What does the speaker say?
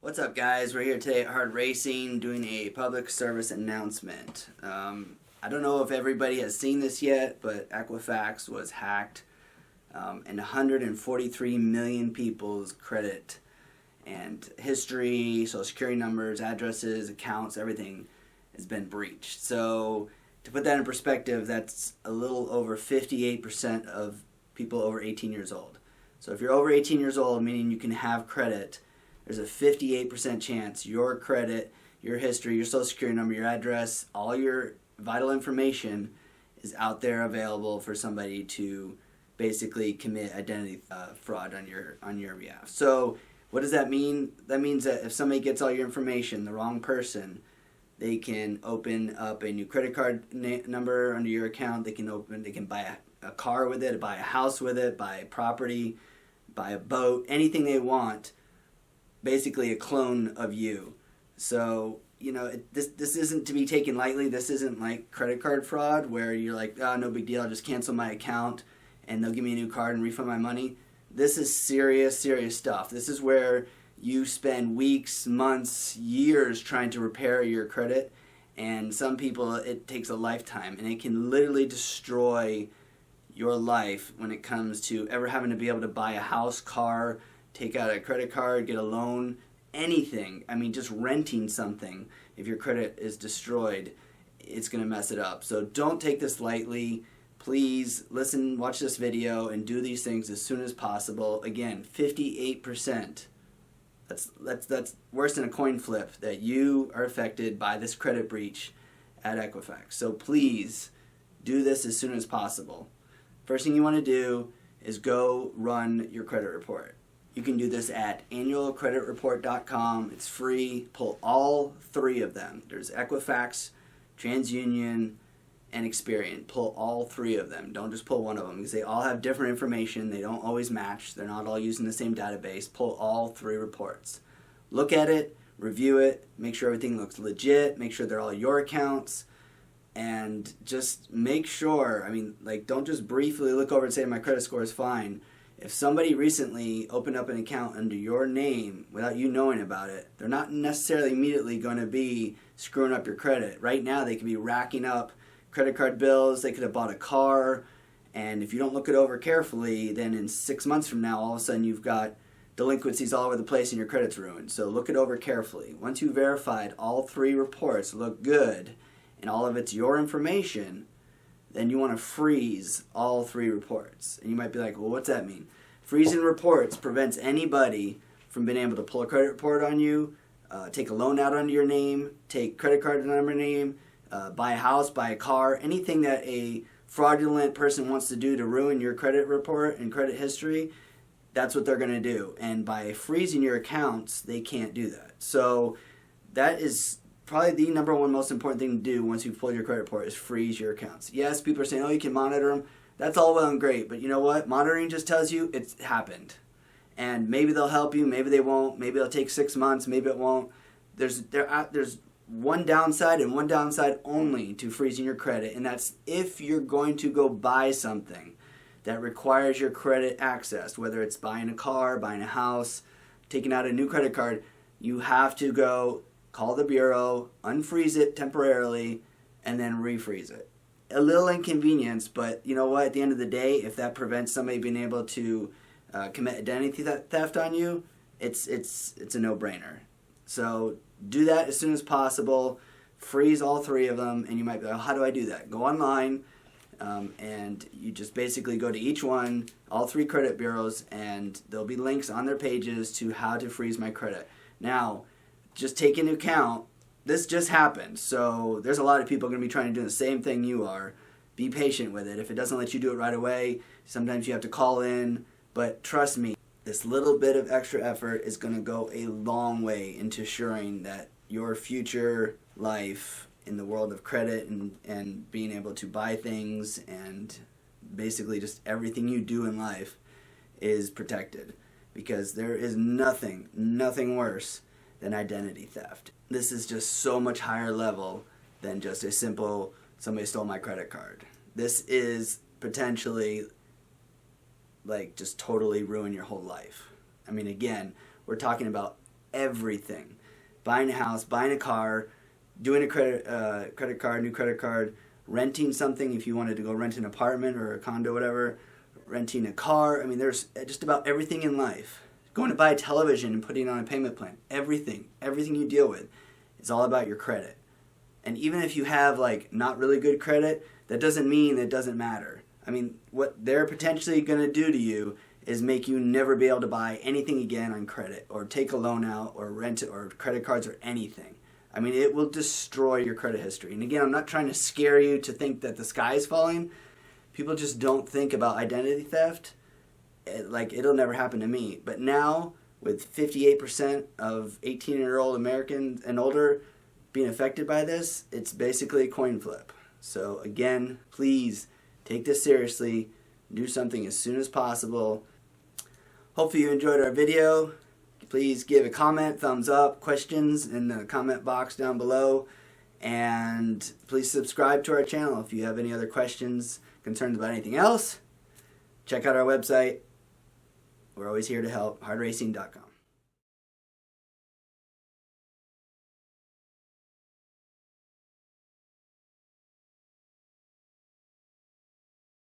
What's up, guys? We're here today at Hard Racing doing a public service announcement. I don't know if everybody has seen this yet, but EQUIFAX was hacked, and 143 million people's credit and history, social security numbers, addresses, accounts, everything has been breached. So to put that in perspective, that's a little over 58% of people over 18 years old. So if you're over 18 years old, meaning you can have credit, there's a 58% chance your credit, your history, your social security number, your address, all your vital information is out there available for somebody to basically commit identity fraud on your behalf. So what does that mean? That means that if somebody gets all your information, the wrong person, they can open up a new credit card number under your account. They can buy a car with it, buy a house with it, buy a property, buy a boat, anything they want. Basically a clone of you. So, you know, this isn't to be taken lightly. This isn't like credit card fraud where you're like, oh, no big deal, I'll just cancel my account and they'll give me a new card and refund my money. This is serious, serious stuff. This is where you spend weeks, months, years trying to repair your credit, and some people it takes a lifetime, and it can literally destroy your life when it comes to ever having to be able to buy a house, car, take out a credit card, get a loan, anything. I mean, just renting something, if your credit is destroyed, it's going to mess it up. So don't take this lightly. Please listen, watch this video, and do these things as soon as possible. Again, 58%. That's worse than a coin flip that you are affected by this credit breach at EQUIFAX. So please do this as soon as possible. First thing you want to do is go run your credit report. You can do this at annualcreditreport.com. It's free. Pull all three of them. There's EQUIFAX, TransUnion, and Experian. Pull all three of them. Don't just pull one of them because they all have different information. They don't always match. They're not all using the same database. Pull all three reports. Look at it, review it, make sure everything looks legit, make sure they're all your accounts, and just make sure, don't just briefly look over and say my credit score is fine. If somebody recently opened up an account under your name without you knowing about it, they're not necessarily immediately going to be screwing up your credit. Right now, they could be racking up credit card bills. They could have bought a car. And if you don't look it over carefully, then in 6 months from now, all of a sudden you've got delinquencies all over the place and your credit's ruined. So look it over carefully. Once you've verified all three reports look good and all of it's your information, then you want to freeze all three reports. And you might be like, well, what's that mean? Freezing reports prevents anybody from being able to pull a credit report on you, take a loan out under your name, take credit card under your name, buy a house, buy a car, anything that a fraudulent person wants to do to ruin your credit report and credit history, that's what they're going to do. And by freezing your accounts, they can't do that. So that is probably the number one most important thing to do once you've pulled your credit report is freeze your accounts. Yes, people are saying, oh, you can monitor them. That's all well and great, but you know what? Monitoring just tells you it's happened. And maybe they'll help you, maybe they won't, maybe it'll take 6 months, maybe it won't. There's one downside and one downside only to freezing your credit, and that's if you're going to go buy something that requires your credit accessed, whether it's buying a car, buying a house, taking out a new credit card, you have to go call the bureau, unfreeze it temporarily, and then refreeze it. A little inconvenience, but you know what? At the end of the day, if that prevents somebody being able to commit identity theft on you, it's a no-brainer. So do that as soon as possible. Freeze all three of them, and you might be like, how do I do that? Go online, and you just basically go to each one, all three credit bureaus, and there'll be links on their pages to how to freeze my credit. Now, just take into account, this just happened, so there's a lot of people going to be trying to do the same thing you are. Be patient with it. If it doesn't let you do it right away, sometimes you have to call in, but trust me, this little bit of extra effort is going to go a long way into ensuring that your future life in the world of credit and being able to buy things and basically just everything you do in life is protected, because there is nothing worse than identity theft. This is just so much higher level than just a simple somebody stole my credit card. This is potentially like just totally ruin your whole life. I mean, again, we're talking about everything. Buying a house, buying a car, doing a credit card, new credit card, renting something if you wanted to go rent an apartment or a condo, whatever, renting a car. I mean, there's just about everything in life. Going to buy a television and putting on a payment plan. Everything you deal with is all about your credit. And even if you have like not really good credit, that doesn't mean it doesn't matter. I mean, what they're potentially going to do to you is make you never be able to buy anything again on credit or take a loan out or rent it or credit cards or anything. I mean, it will destroy your credit history. And again, I'm not trying to scare you to think that the sky is falling. People just don't think about identity theft. Like, it'll never happen to me. But now, with 58% of 18-year-old Americans and older being affected by this, it's basically a coin flip. So again, please take this seriously. Do something as soon as possible. Hopefully you enjoyed our video. Please give a comment, thumbs up, questions in the comment box down below. And please subscribe to our channel if you have any other questions, concerns about anything else. Check out our website. We're always here to help, hardracing.com.